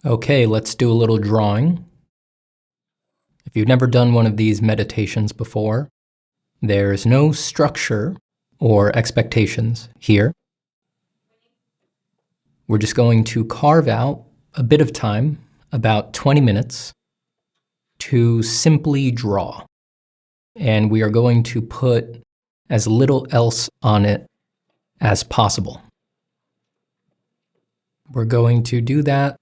Okay, let's do a little drawing. If you've never done one of these meditations before, there's no structure or expectations here. We're just going to carve out a bit of time, about 20 minutes, to simply draw. And we are going to put as little else on it as possible. We're going to do that,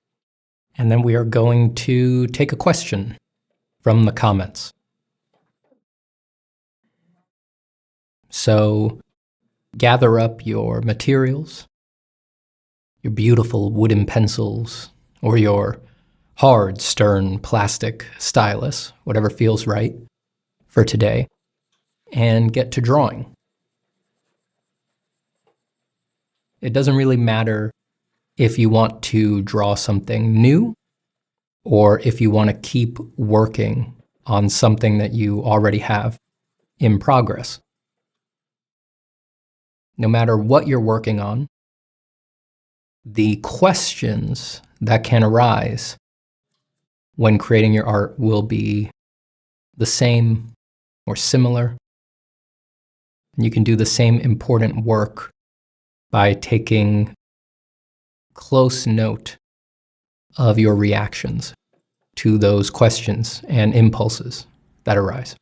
and then we are going to take a question from the comments. So gather up your materials, your beautiful wooden pencils, or your hard, stern plastic stylus, whatever feels right for today, and get to drawing. It doesn't really matter if you want to draw something new or if you want to keep working on something that you already have in progress. No matter what you're working on, the questions that can arise when creating your art will be the same or similar. And you can do the same important work by taking close note of your reactions to those questions and impulses that arise.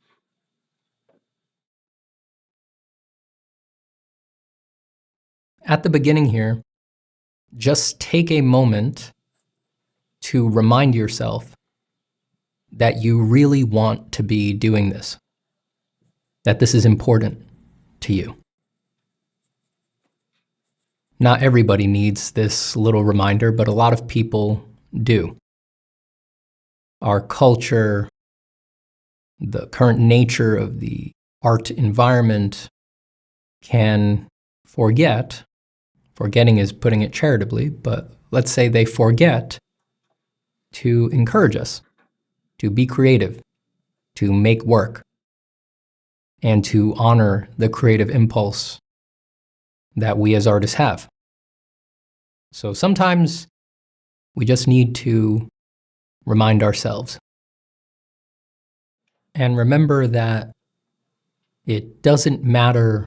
At the beginning here, just take a moment to remind yourself that you really want to be doing this, that this is important to you. Not everybody needs this little reminder, but a lot of people do. Our culture, the current nature of the art environment can forget. Forgetting is putting it charitably, but let's say they forget to encourage us to be creative, to make work, and to honor the creative impulse that we as artists have. So sometimes we just need to remind ourselves. And remember that it doesn't matter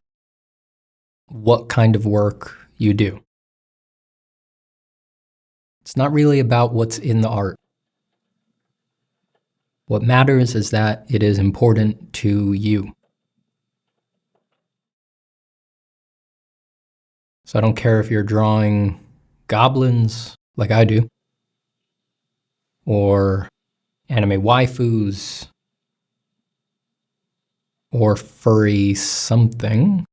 what kind of work you do. It's not really about what's in the art. What matters is that it is important to you. So I don't care if you're drawing goblins, like I do, or anime waifus, or furry something.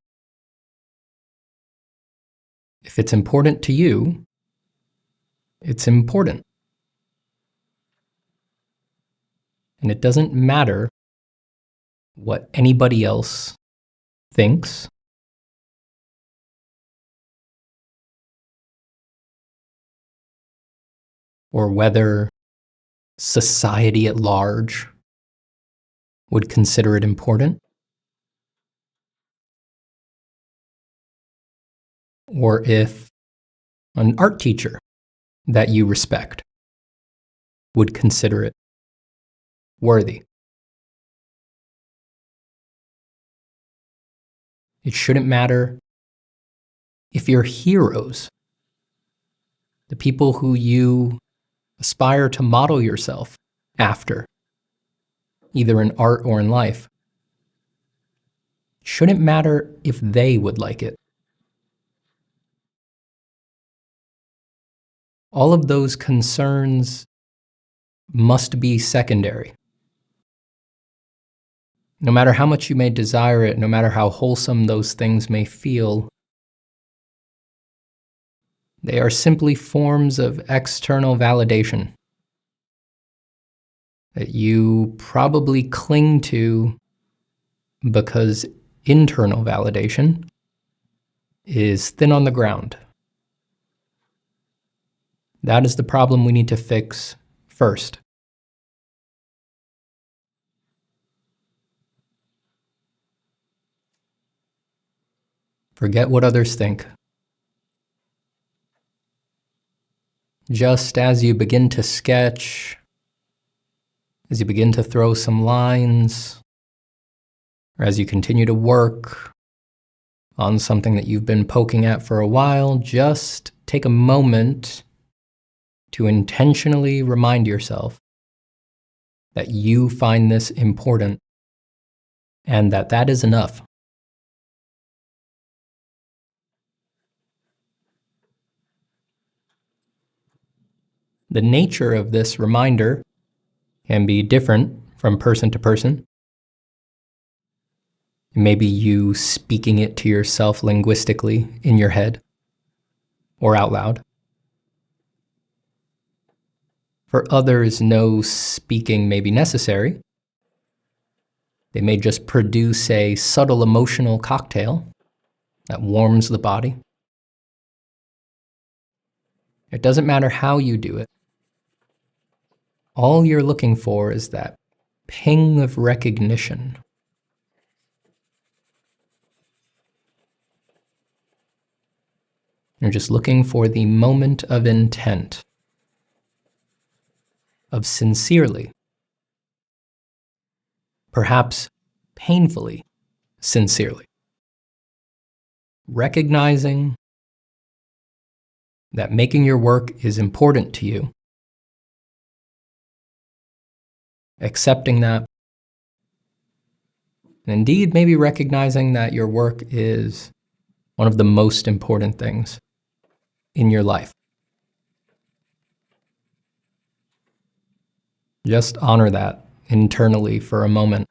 If it's important to you, it's important. And it doesn't matter what anybody else thinks, or whether society at large would consider it important, or if an art teacher that you respect would consider it worthy. It shouldn't matter if your heroes, the people who you aspire to model yourself after, either in art or in life, shouldn't matter if they would like it. All of those concerns must be secondary. No matter how much you may desire it, no matter how wholesome those things may feel, they are simply forms of external validation that you probably cling to because internal validation is thin on the ground. That is the problem we need to fix first. Forget what others think. Just as you begin to sketch, as you begin to throw some lines, or as you continue to work on something that you've been poking at for a while, just take a moment to intentionally remind yourself that you find this important and that that is enough. The nature of this reminder can be different from person to person. Maybe you speaking it to yourself linguistically in your head or out loud. For others, no speaking may be necessary. They may just produce a subtle emotional cocktail that warms the body. It doesn't matter how you do it. All you're looking for is that ping of recognition. You're just looking for the moment of intent, of sincerely, perhaps painfully sincerely, recognizing that making your work is important to you, accepting that, and indeed maybe recognizing that your work is one of the most important things in your life. Just honor that internally for a moment.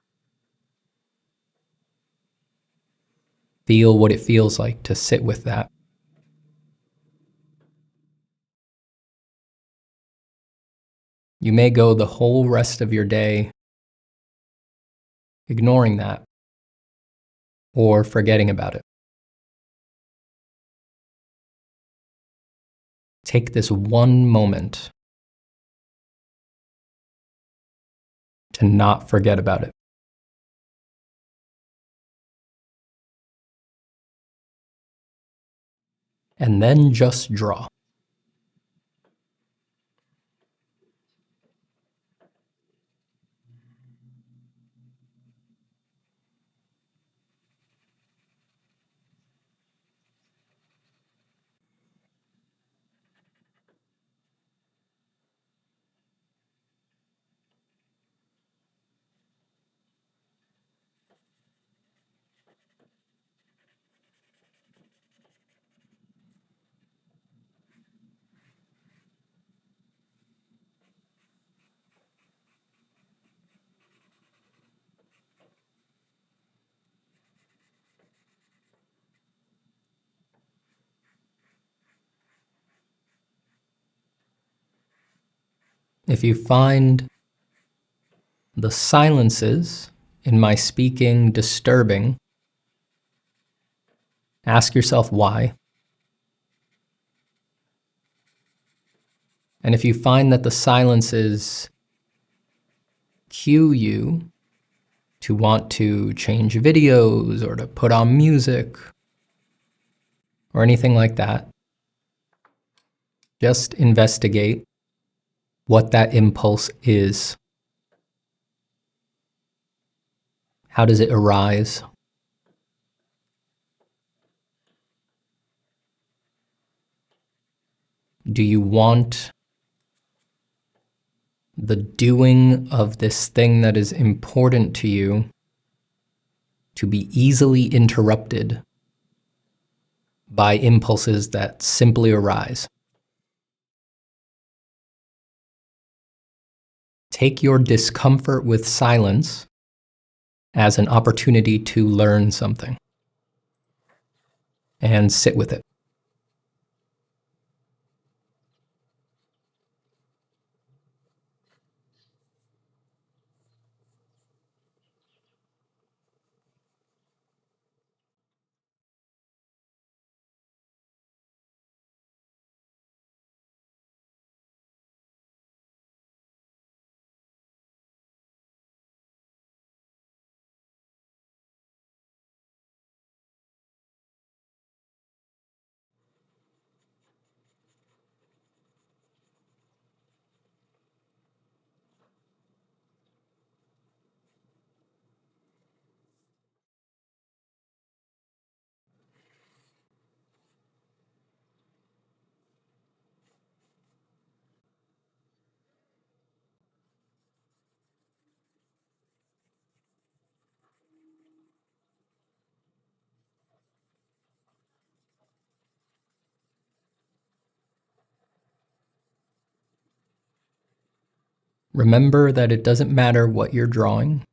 Feel what it feels like to sit with that. You may go the whole rest of your day ignoring that or forgetting about it. Take this one moment to not forget about it. And then just draw. If you find the silences in my speaking disturbing, ask yourself why. And if you find that the silences cue you to want to change videos or to put on music or anything like that, just investigate what that impulse is. How does it arise? Do you want the doing of this thing that is important to you to be easily interrupted by impulses that simply arise? Take your discomfort with silence as an opportunity to learn something and sit with it. Remember that it doesn't matter what you're drawing.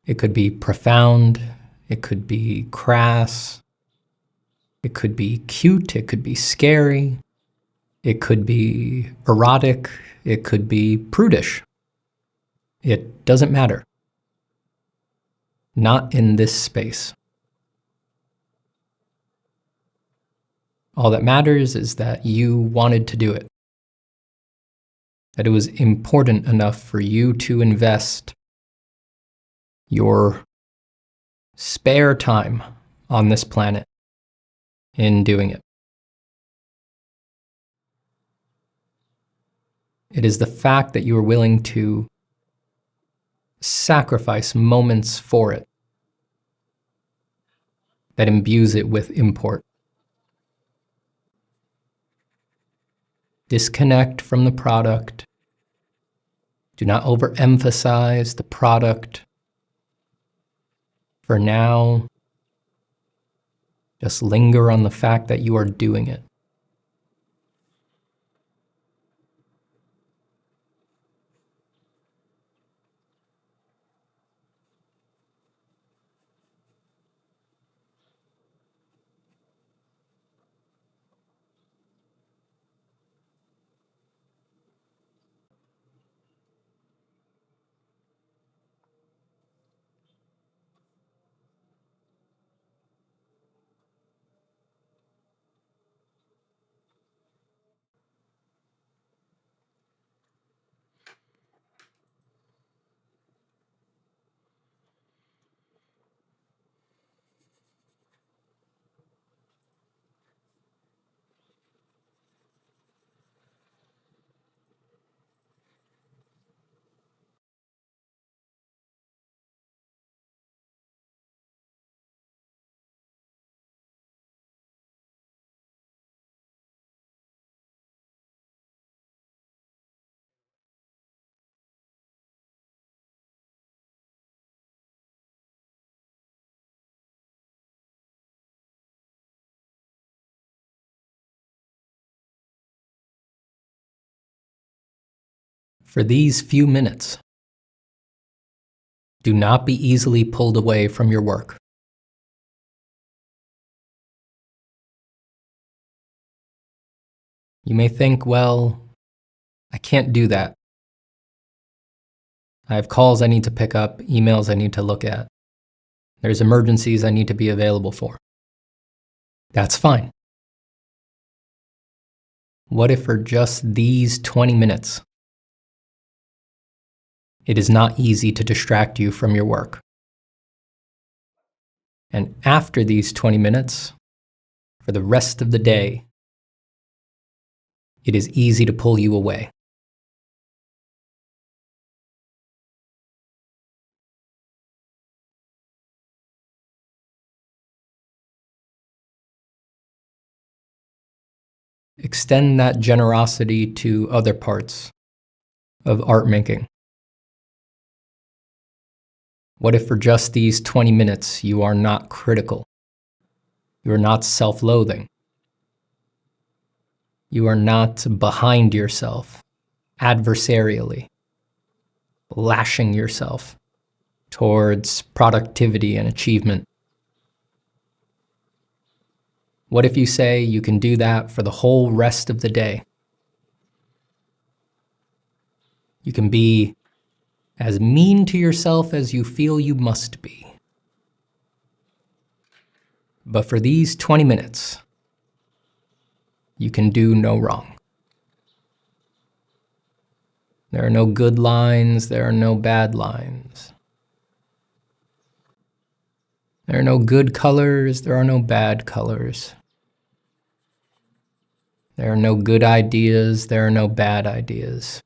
It could be profound, it could be crass, it could be cute, it could be scary, it could be erotic, it could be prudish. It doesn't matter. Not in this space. All that matters is that you wanted to do it. That it was important enough for you to invest your spare time on this planet in doing it. It is the fact that you are willing to sacrifice moments for it that imbues it with import. Disconnect from the product. Do not overemphasize the product. For now, just linger on the fact that you are doing it. For these few minutes, do not be easily pulled away from your work. You may think, well, I can't do that. I have calls I need to pick up, emails I need to look at. There's emergencies I need to be available for. That's fine. What if for just these 20 minutes, it is not easy to distract you from your work? And after these 20 minutes, for the rest of the day, it is easy to pull you away. Extend that generosity to other parts of art making. What if for just these 20 minutes you are not critical? You are not self-loathing. You are not behind yourself, adversarially, lashing yourself towards productivity and achievement. What if you say you can do that for the whole rest of the day? You can be as mean to yourself as you feel you must be. But for these 20 minutes, you can do no wrong. There are no good lines, there are no bad lines. There are no good colors, there are no bad colors. There are no good ideas, there are no bad ideas.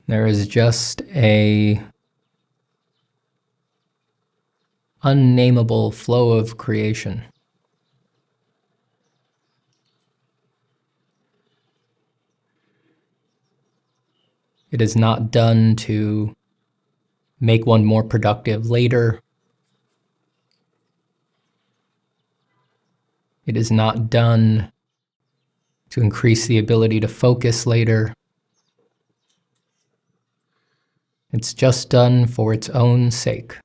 There is just a unnameable flow of creation. It is not done to make one more productive later. It is not done to increase the ability to focus later. It's just done for its own sake.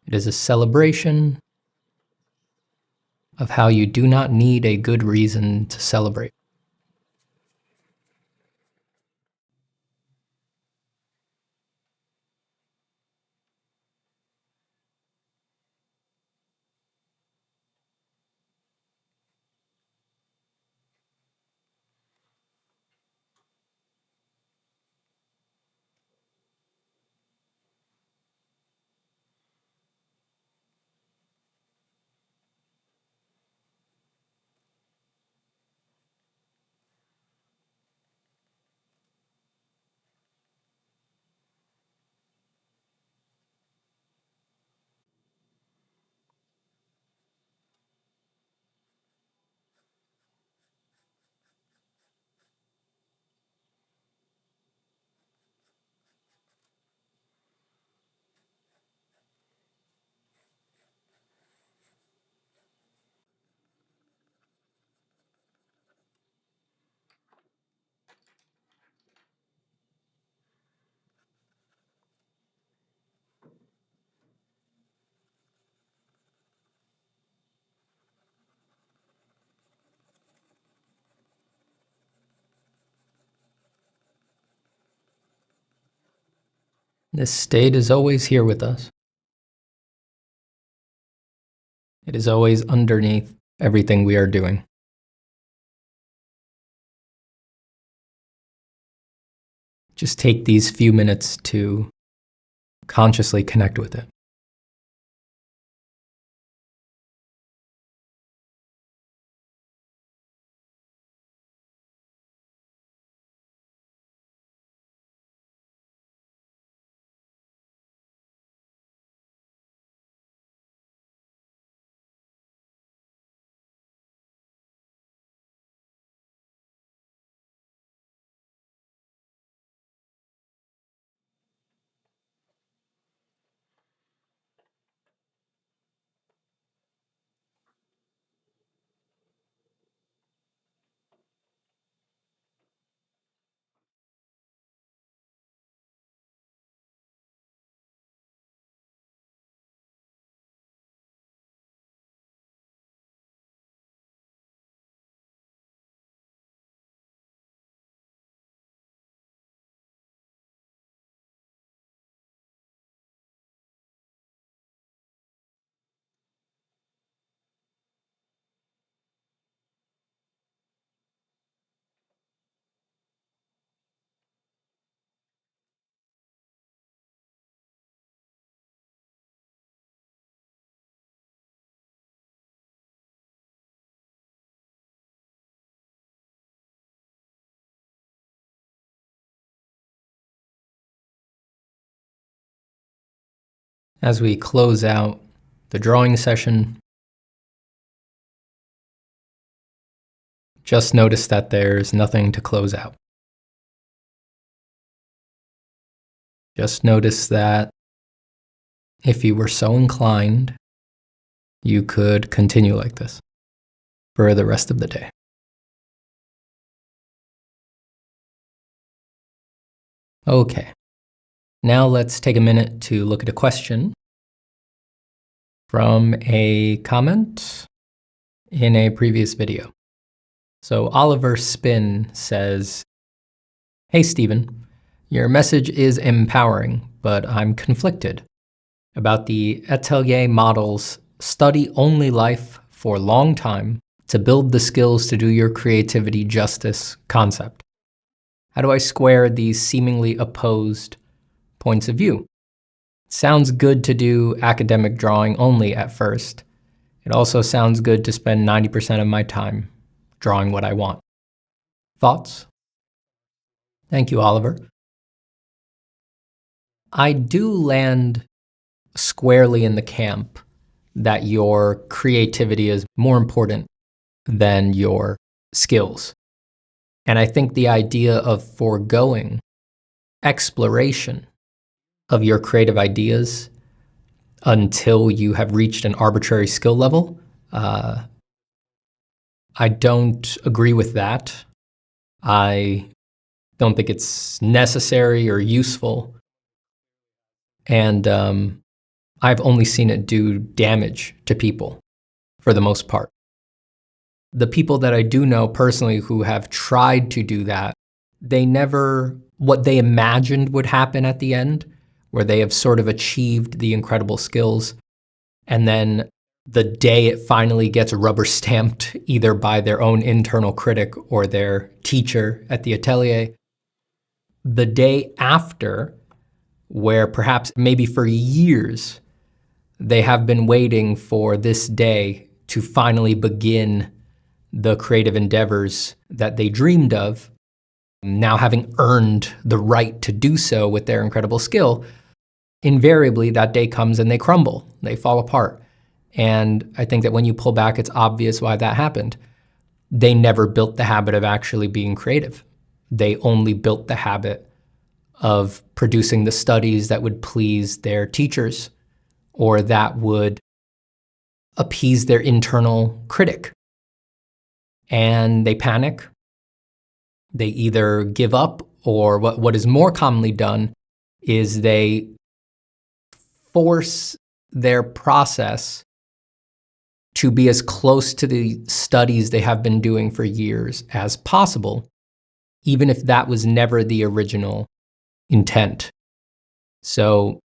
It is a celebration of how you do not need a good reason to celebrate. This state is always here with us. It is always underneath everything we are doing. Just take these few minutes to consciously connect with it. As we close out the drawing session, just notice that there's nothing to close out. Just notice that if you were so inclined, you could continue like this for the rest of the day. Okay, now let's take a minute to look at a question from a comment in a previous video. So Oliver Spin says, "Hey Steven, your message is empowering, but I'm conflicted about the Atelier model's study-only life for a long time to build the skills to do your creativity justice concept. How do I square these seemingly opposed points of view? It sounds good to do academic drawing only at first. It also sounds good to spend 90% of my time drawing what I want. Thoughts?" Thank you, Oliver. I do land squarely in the camp that your creativity is more important than your skills. And I think the idea of foregoing exploration of your creative ideas until you have reached an arbitrary skill level, I don't agree with that. I don't think it's necessary or useful. And I've only seen it do damage to people for the most part. The people that I do know personally who have tried to do that, they never, what they imagined would happen at the end, where they have sort of achieved the incredible skills, and then the day it finally gets rubber stamped either by their own internal critic or their teacher at the atelier, the day after, where perhaps maybe for years they have been waiting for this day to finally begin the creative endeavors that they dreamed of, now having earned the right to do so with their incredible skill, invariably that day comes and they crumble, they fall apart. And I think that when you pull back, it's obvious why that happened. They never built the habit of actually being creative. They only built the habit of producing the studies that would please their teachers or that would appease their internal critic. And they panic. They either give up, or what is more commonly done is they force their process to be as close to the studies they have been doing for years as possible, even if that was never the original intent. So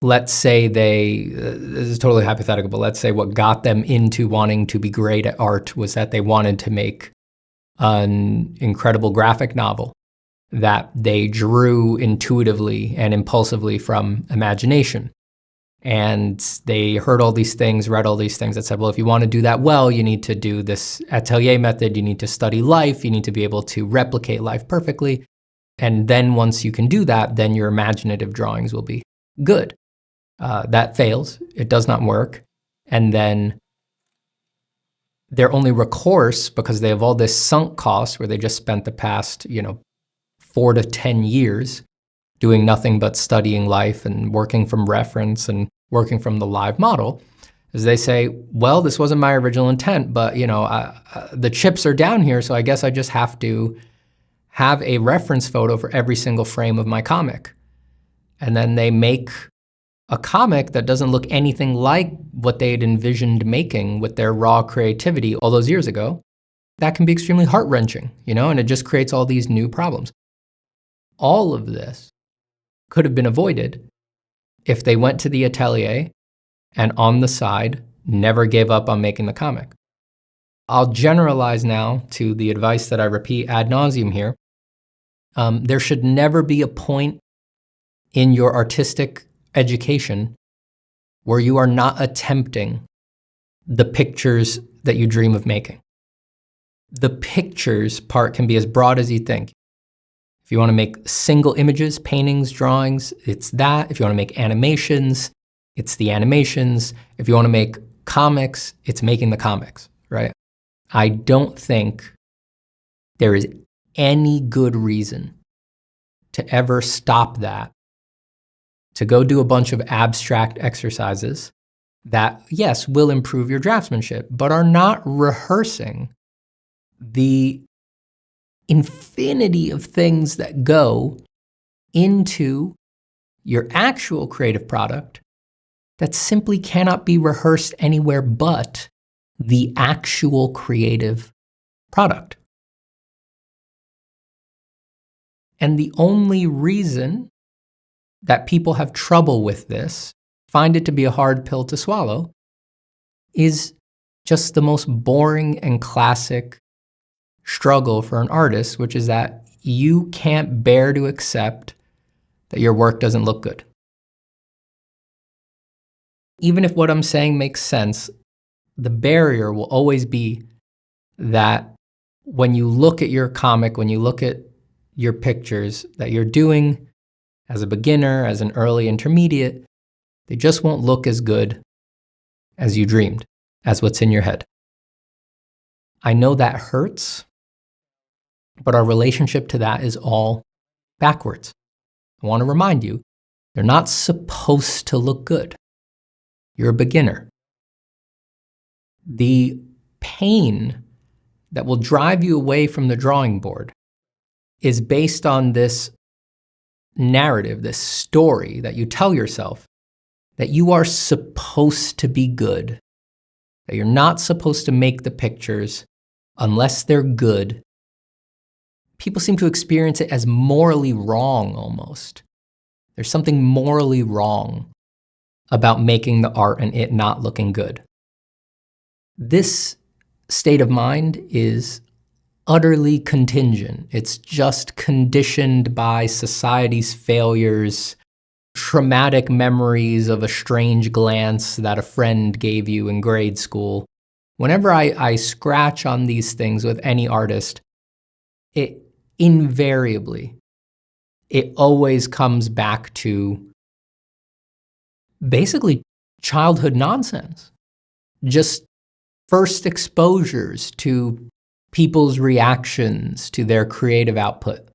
let's say this is totally hypothetical, but let's say what got them into wanting to be great at art was that they wanted to make an incredible graphic novel that they drew intuitively and impulsively from imagination. And they heard all these things, read all these things that said, well, if you want to do that well, you need to do this atelier method, you need to study life, you need to be able to replicate life perfectly. And then once you can do that, then your imaginative drawings will be good. That fails, it does not work. And then their only recourse, because they have all this sunk cost where they just spent the past, 4 to 10 years doing nothing but studying life and working from reference and working from the live model, is they say, well, this wasn't my original intent, but the chips are down here, so I guess I just have to have a reference photo for every single frame of my comic. And then they make a comic that doesn't look anything like what they had envisioned making with their raw creativity all those years ago. That can be extremely heart-wrenching, and it just creates all these new problems. All of this could have been avoided if they went to the atelier and on the side never gave up on making the comic. I'll generalize now to the advice that I repeat ad nauseum here. There should never be a point in your artistic education where you are not attempting the pictures that you dream of making. The pictures part can be as broad as you think. If you want to make single images, paintings, drawings, it's that. If you want to make animations, it's the animations. If you want to make comics, it's making the comics, right? I don't think there is any good reason to ever stop that, to go do a bunch of abstract exercises that, yes, will improve your draftsmanship, but are not rehearsing the infinity of things that go into your actual creative product that simply cannot be rehearsed anywhere but the actual creative product. And the only reason that people have trouble with this, find it to be a hard pill to swallow, is just the most boring and classic struggle for an artist, which is that you can't bear to accept that your work doesn't look good. Even if what I'm saying makes sense, the barrier will always be that when you look at your comic, when you look at your pictures that you're doing as a beginner, as an early intermediate, they just won't look as good as you dreamed, as what's in your head. I know that hurts. But our relationship to that is all backwards. I want to remind you, they're not supposed to look good. You're a beginner. The pain that will drive you away from the drawing board is based on this narrative, this story that you tell yourself that you are supposed to be good, that you're not supposed to make the pictures unless they're good. People seem to experience it as morally wrong almost. There's something morally wrong about making the art and it not looking good. This state of mind is utterly contingent. It's just conditioned by society's failures, traumatic memories of a strange glance that a friend gave you in grade school. Whenever I scratch on these things with any artist, it invariably, it always comes back to basically childhood nonsense. Just first exposures to people's reactions to their creative output.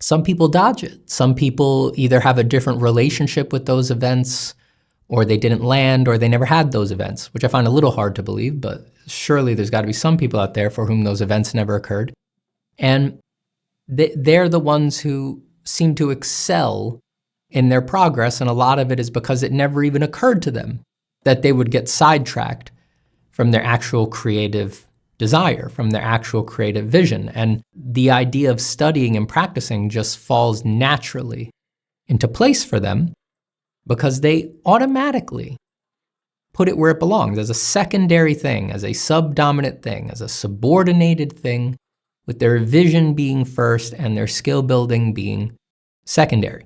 Some people dodge it. Some people either have a different relationship with those events, or they didn't land, or they never had those events, which I find a little hard to believe, but surely there's got to be some people out there for whom those events never occurred. And they're the ones who seem to excel in their progress, and a lot of it is because it never even occurred to them that they would get sidetracked from their actual creative desire, from their actual creative vision. And the idea of studying and practicing just falls naturally into place for them because they automatically put it where it belongs, as a secondary thing, as a subdominant thing, as a subordinated thing, with their vision being first and their skill building being secondary.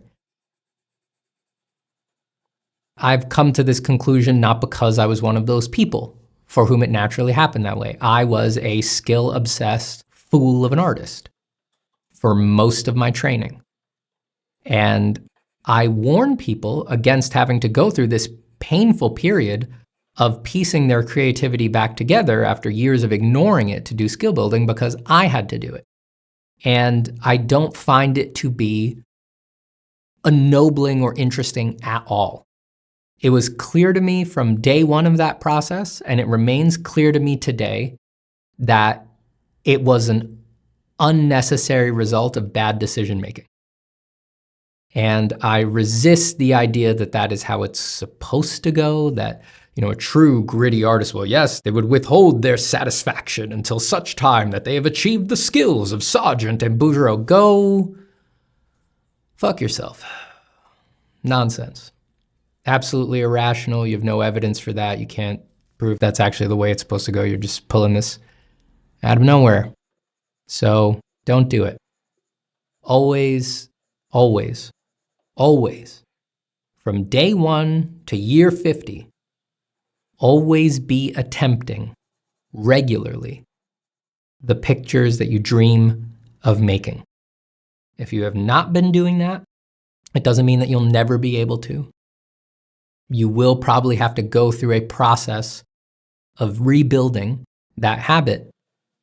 I've come to this conclusion not because I was one of those people for whom it naturally happened that way. I was a skill-obsessed fool of an artist for most of my training. And I warn people against having to go through this painful period of piecing their creativity back together after years of ignoring it to do skill building because I had to do it. And I don't find it to be ennobling or interesting at all. It was clear to me from day one of that process, and it remains clear to me today, that it was an unnecessary result of bad decision making. And I resist the idea that that is how it's supposed to go, that, you know, a true gritty artist, well, yes, they would withhold their satisfaction until such time that they have achieved the skills of Sargent and Bouguereau. Go fuck yourself. Nonsense. Absolutely irrational. You have no evidence for that. You can't prove that's actually the way it's supposed to go. You're just pulling this out of nowhere. So don't do it. Always, always, always, from day one to year 50, always be attempting regularly the pictures that you dream of making. If you have not been doing that, it doesn't mean that you'll never be able to. You will probably have to go through a process of rebuilding that habit.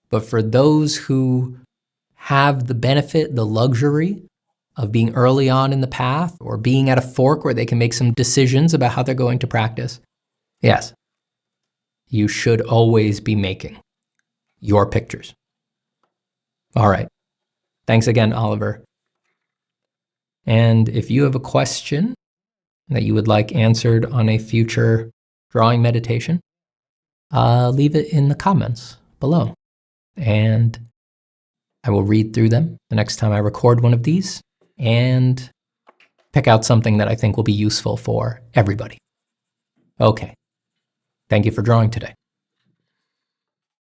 But for those who have the benefit, the luxury of being early on in the path or being at a fork where they can make some decisions about how they're going to practice, yes, you should always be making your pictures. All right. Thanks again, Oliver. And if you have a question that you would like answered on a future drawing meditation, leave it in the comments below. And I will read through them the next time I record one of these and pick out something that I think will be useful for everybody. Okay. Thank you for drawing today.